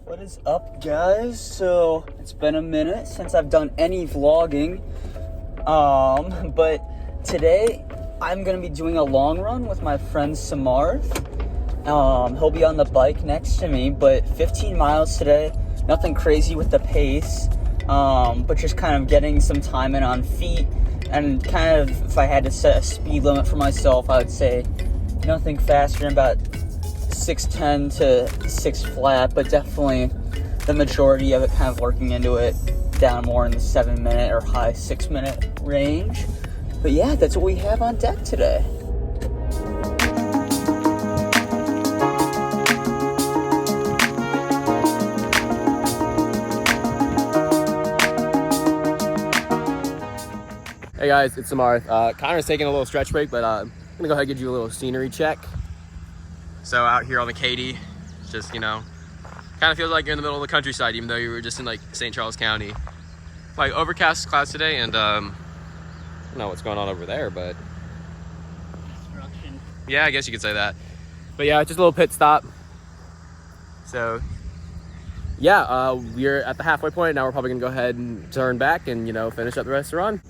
What is up, guys? So it's been a minute since I've done any vlogging, but today I'm gonna be doing a long run with my friend Samarth. He'll be on the bike next to me, but 15 miles today, nothing crazy with the pace, but just kind of getting some time in on feet, and kind of, if I had to set a speed limit for myself, I would say nothing faster than about 6:10 to 6 flat, but definitely the majority of it kind of working into it down more in the 7-minute or high 6-minute range. But yeah, that's what we have on deck today. Hey guys, it's Samarth. Connor's taking a little stretch break, but I'm gonna go ahead and give you a little scenery check. So out here on the Katy, it's just, you know, kind of feels like you're in the middle of the countryside, even though you were just in like St. Charles County. Like overcast clouds today, and I don't know what's going on over there, but Construction. yeah, I guess you could say that. But yeah, just a little pit stop. So yeah, we're at the halfway point. Now we're probably gonna go ahead and turn back and, you know, finish up the rest of the run.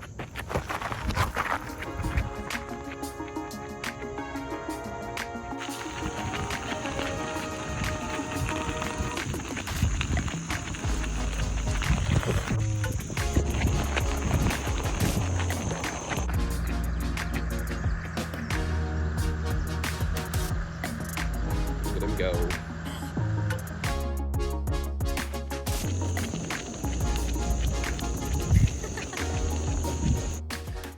Look at him go.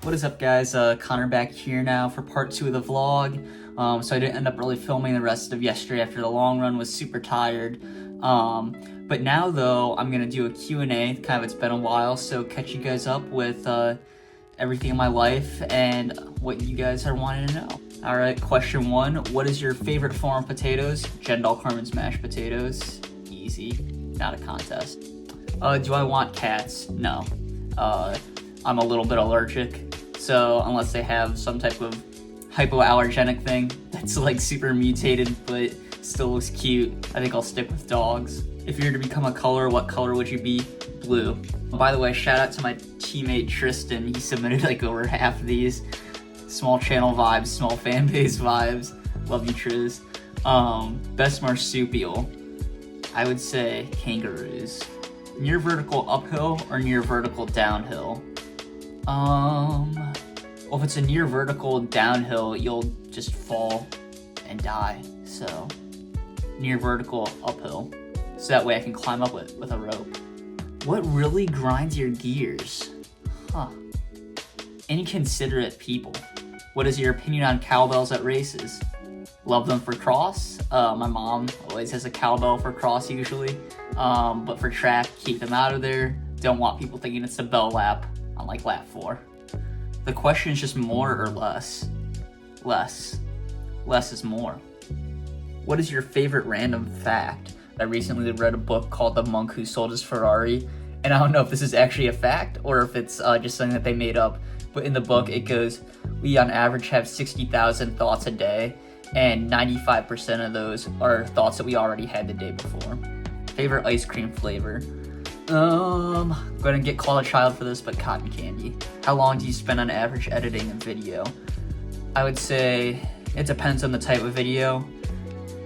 What is up, guys? Connor back here now for part 2 of the vlog. So I didn't end up really filming the rest of yesterday after the long run, was super tired. But now though, I'm gonna do a Q&A, kind of, it's been a while, so catch you guys up with everything in my life and what you guys are wanting to know. Alright, question 1, what is your favorite form of potatoes? Jendal Carmen's mashed potatoes. Easy, not a contest. Do I want cats? No. I'm a little bit allergic, so unless they have some type of hypoallergenic thing that's like super mutated but still looks cute, I think I'll stick with dogs. If you were to become a color, what color would you be? Blue. By the way, shout out to my teammate Tristan. He submitted like over half of these. Small channel vibes, small fan base vibes. Love you, Triz. Best marsupial, I would say kangaroos. Near vertical uphill or near vertical downhill? Well, if it's a near vertical downhill, you'll just fall and die. So, near vertical uphill. So that way I can climb up with a rope. What really grinds your gears? Inconsiderate people. What is your opinion on cowbells at races? Love them for cross. My mom always has a cowbell for cross usually. But for track, keep them out of there. Don't want people thinking it's a bell lap on like lap 4. The question is just more or less. Less. Less is more. What is your favorite random fact? I recently read a book called The Monk Who Sold His Ferrari, and I don't know if this is actually a fact or if it's just something that they made up, but in the book it goes, we on average have 60,000 thoughts a day, and 95% of those are thoughts that we already had the day before. Favorite ice cream flavor? I'm gonna get called a child for this, but cotton candy. How long do you spend on average editing a video? I would say it depends on the type of video,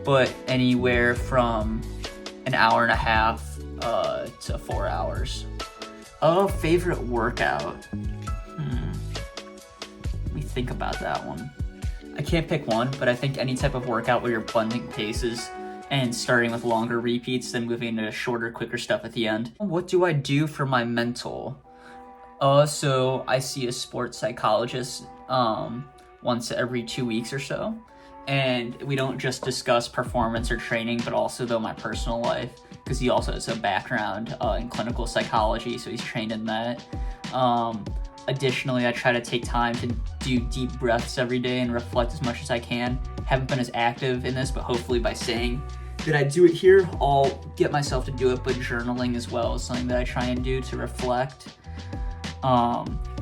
but anywhere from an hour and a half to 4 hours. Favorite workout? Let me think about that one. I can't pick one, but I think any type of workout where you're blending paces and starting with longer repeats, then moving into shorter, quicker stuff at the end. What do I do for my mental? So I see a sports psychologist once every 2 weeks or so. And we don't just discuss performance or training, but also though my personal life, because he also has a background in clinical psychology, so he's trained in that. Additionally, I try to take time to do deep breaths every day and reflect as much as I can. Haven't been as active in this, but hopefully by saying that I do it here, I'll get myself to do it, but journaling as well is something that I try and do to reflect.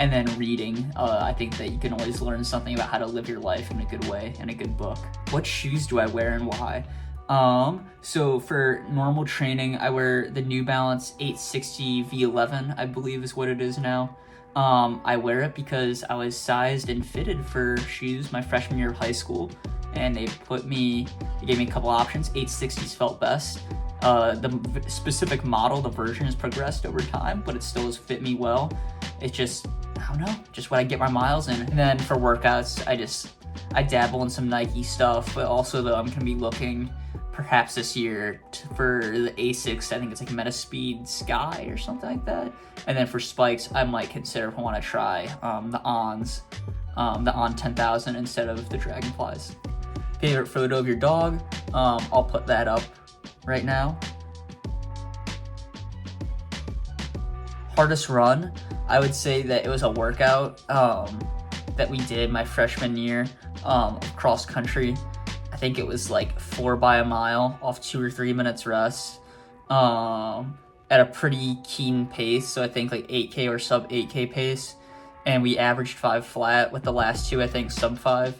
And then reading. I think that you can always learn something about how to live your life in a good way in a good book. What shoes do I wear and why? So for normal training, I wear the New Balance 860 V11, I believe is what it is now. I wear it because I was sized and fitted for shoes my freshman year of high school, and they gave me a couple options. 860s felt best. The specific model, the version has progressed over time, but it still has fit me well. It's just, I don't know, just what I get my miles in. And then for workouts, I dabble in some Nike stuff, but also though I'm gonna be looking perhaps this year for the Asics. I think it's like Metaspeed Sky or something like that. And then for spikes, I might consider if I want to try the Ons, the On 10,000 instead of the Dragonflies. Favorite photo of your dog? I'll put that up right now. Hardest run? I would say that it was a workout that we did my freshman year, cross country. I think it was like 4 by a mile off 2 or 3 minutes rest, at a pretty keen pace. So I think like 8K or sub 8K pace, and we averaged 5 flat with the last 2, I think sub 5.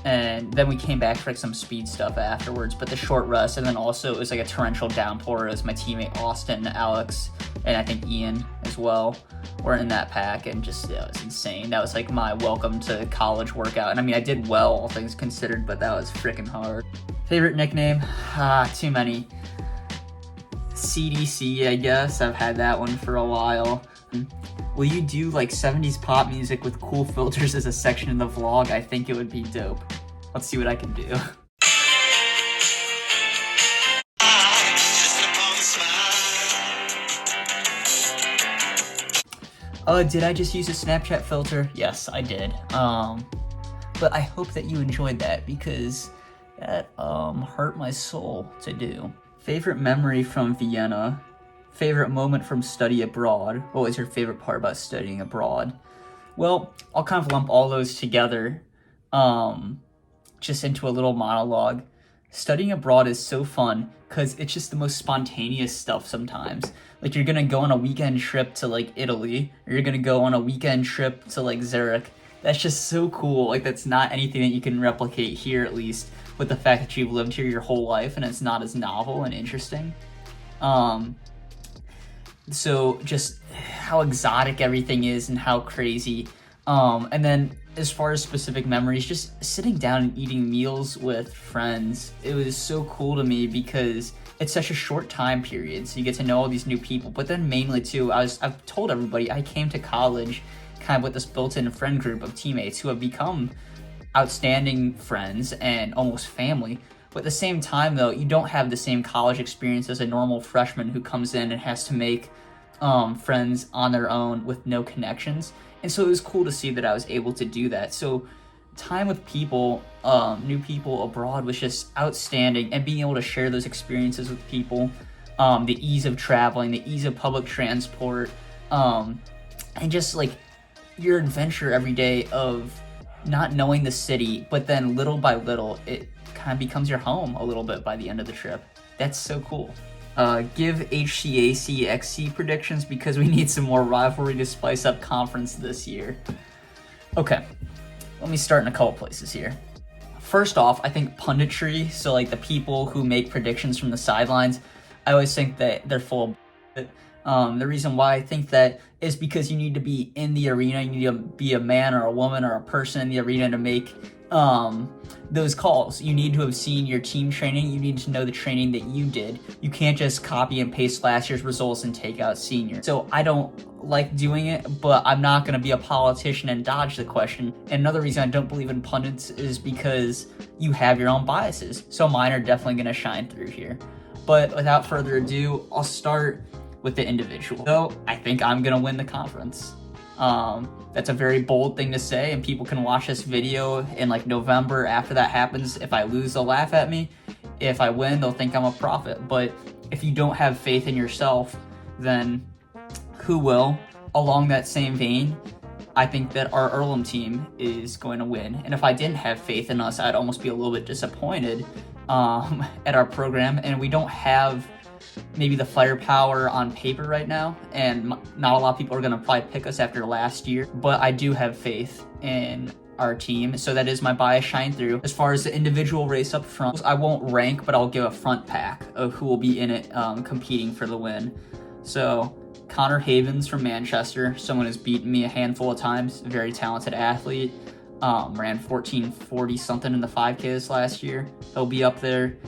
And then we came back for like some speed stuff afterwards, but the short rest, and then also it was like a torrential downpour as my teammate Austin, Alex, and I think Ian as well were in that pack, and just, it was insane. That was like my welcome to college workout. And I mean, I did well, all things considered, but that was freaking hard. Favorite nickname? Too many. CDC, I guess. I've had that one for a while. Will you do like 70s pop music with cool filters as a section in the vlog? I think it would be dope. Let's see what I can do. Did I just use a Snapchat filter? Yes, I did. But I hope that you enjoyed that, because that hurt my soul to do. Favorite memory from Vienna? Favorite moment from study abroad? What was your favorite part about studying abroad? Well, I'll kind of lump all those together, just into a little monologue. Studying abroad is so fun because it's just the most spontaneous stuff sometimes. Like, you're gonna go on a weekend trip to like Italy, or you're gonna go on a weekend trip to like Zurich. That's just so cool. Like, that's not anything that you can replicate here, at least, with the fact that you've lived here your whole life and it's not as novel and interesting. So just how exotic everything is and how crazy. And then as far as specific memories, just sitting down and eating meals with friends, it was so cool to me because it's such a short time period, so you get to know all these new people. But then mainly too, I've told everybody I came to college kind of with this built-in friend group of teammates who have become outstanding friends and almost family. But at the same time though, you don't have the same college experience as a normal freshman who comes in and has to make friends on their own with no connections. And so it was cool to see that I was able to do that. So time with people, new people abroad, was just outstanding, and being able to share those experiences with people, the ease of traveling, the ease of public transport, and just like your adventure every day of not knowing the city, but then little by little it kind of becomes your home a little bit by the end of the trip. That's so cool. Give HCAC XC predictions, because we need some more rivalry to spice up conference this year. Okay, let me start in a couple places here. First off, I think punditry, so like the people who make predictions from the sidelines, I always think that they're full of it. The reason why I think that is because you need to be in the arena, you need to be a man or a woman or a person in the arena to make those calls. You need to have seen your team training. You need to know the training that you did. You can't just copy and paste last year's results and take out senior. So I don't like doing it, but I'm not going to be a politician and dodge the question. And another reason I don't believe in pundits is because you have your own biases. So mine are definitely going to shine through here. But without further ado, I'll start with the individual. So I think I'm going to win the conference. That's a very bold thing to say, and people can watch this video in like November after that happens. If I lose, they'll laugh at me. If I win, they'll think I'm a prophet. But if you don't have faith in yourself, then who will? Along that same vein, I think that our Earlham team is going to win. And if I didn't have faith in us, I'd almost be a little bit disappointed at our program. And we don't have maybe the firepower on paper right now, and not a lot of people are going to probably pick us after last year, but I do have faith in our team. So that is my bias shine through. As far as the individual race up front, I won't rank, but I'll give a front pack of who will be in it competing for the win. So Connor Havens from Manchester, someone who's beaten me a handful of times, very talented athlete. Ran 1440 something in the 5K this last year. He'll be up there.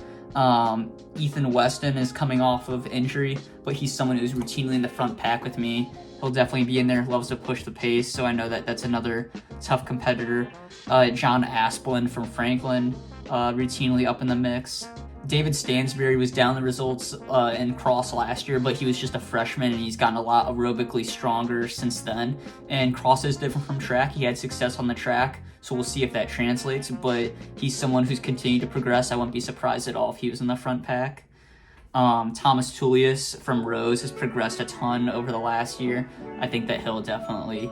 Ethan Weston is coming off of injury, but he's someone who's routinely in the front pack with me. He'll definitely be in there, loves to push the pace, so I know that that's another tough competitor. John Asplin from Franklin, routinely up in the mix. David Stansberry was down the results in cross last year, but he was just a freshman and he's gotten a lot aerobically stronger since then. And cross is different from track. He had success on the track, so we'll see if that translates, but he's someone who's continued to progress. I wouldn't be surprised at all if he was in the front pack. Thomas Tullius from Rose has progressed a ton over the last year. I think that he'll definitely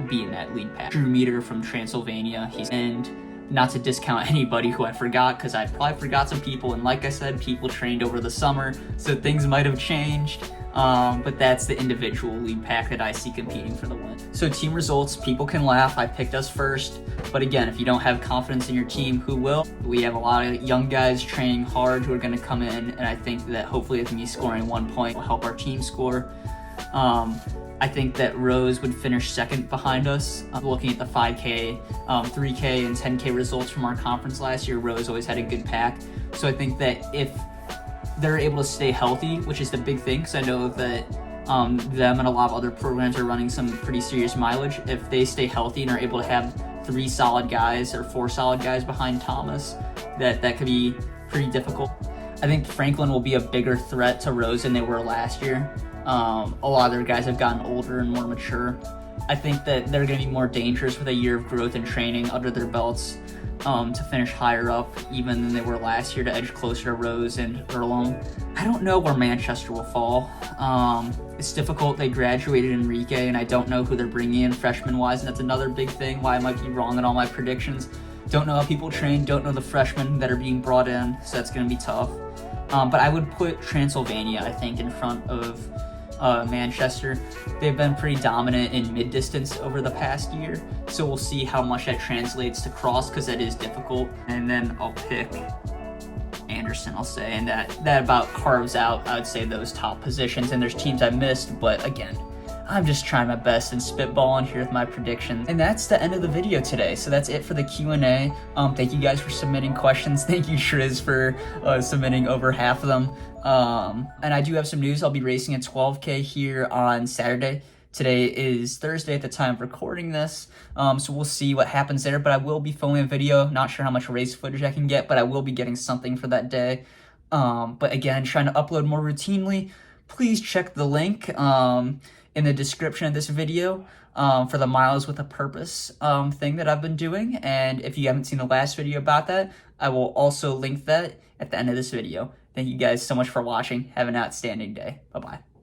be in that lead pack. Drew Meter from Transylvania, and not to discount anybody who I forgot, because I probably forgot some people, and like I said, people trained over the summer, so things might have changed, but that's the individual lead pack that I see competing for the win. So team results, people can laugh, I picked us first, but again, if you don't have confidence in your team, who will? We have a lot of young guys training hard who are going to come in, and I think that hopefully with me scoring 1 point will help our team score. I think that Rose would finish second behind us. Looking at the 5K, 3K, and 10K results from our conference last year, Rose always had a good pack. So I think that if they're able to stay healthy, which is the big thing, because I know that them and a lot of other programs are running some pretty serious mileage. If they stay healthy and are able to have 3 solid guys or 4 solid guys behind Thomas, that could be pretty difficult. I think Franklin will be a bigger threat to Rose than they were last year. A lot of their guys have gotten older and more mature. I think that they're going to be more dangerous with a year of growth and training under their belts to finish higher up even than they were last year, to edge closer to Rose and Earlham. I don't know where Manchester will fall. It's difficult. They graduated Enrique, and I don't know who they're bringing in freshman-wise, and that's another big thing why I might be wrong in all my predictions. Don't know how people train, don't know the freshmen that are being brought in, so that's going to be tough. But I would put Transylvania, I think, in front of Manchester. They've been pretty dominant in mid-distance over the past year, so we'll see how much that translates to cross, because that is difficult. And then I'll pick Anderson, I'll say, and that about carves out, I would say, those top positions. And there's teams I missed, but again, I'm just trying my best and spitballing here with my predictions. And that's the end of the video today. So that's it for the Q&A. Thank you guys for submitting questions. Thank you, Shriz, for submitting over half of them. And I do have some news. I'll be racing a 12K here on Saturday. Today is Thursday at the time of recording this, so we'll see what happens there. But I will be filming a video. Not sure how much race footage I can get, but I will be getting something for that day. But again, trying to upload more routinely. Please check the link in the description of this video for the Miles with a Purpose thing that I've been doing. And if you haven't seen the last video about that, I will also link that at the end of this video. Thank you guys so much for watching. Have an outstanding day. Bye-bye.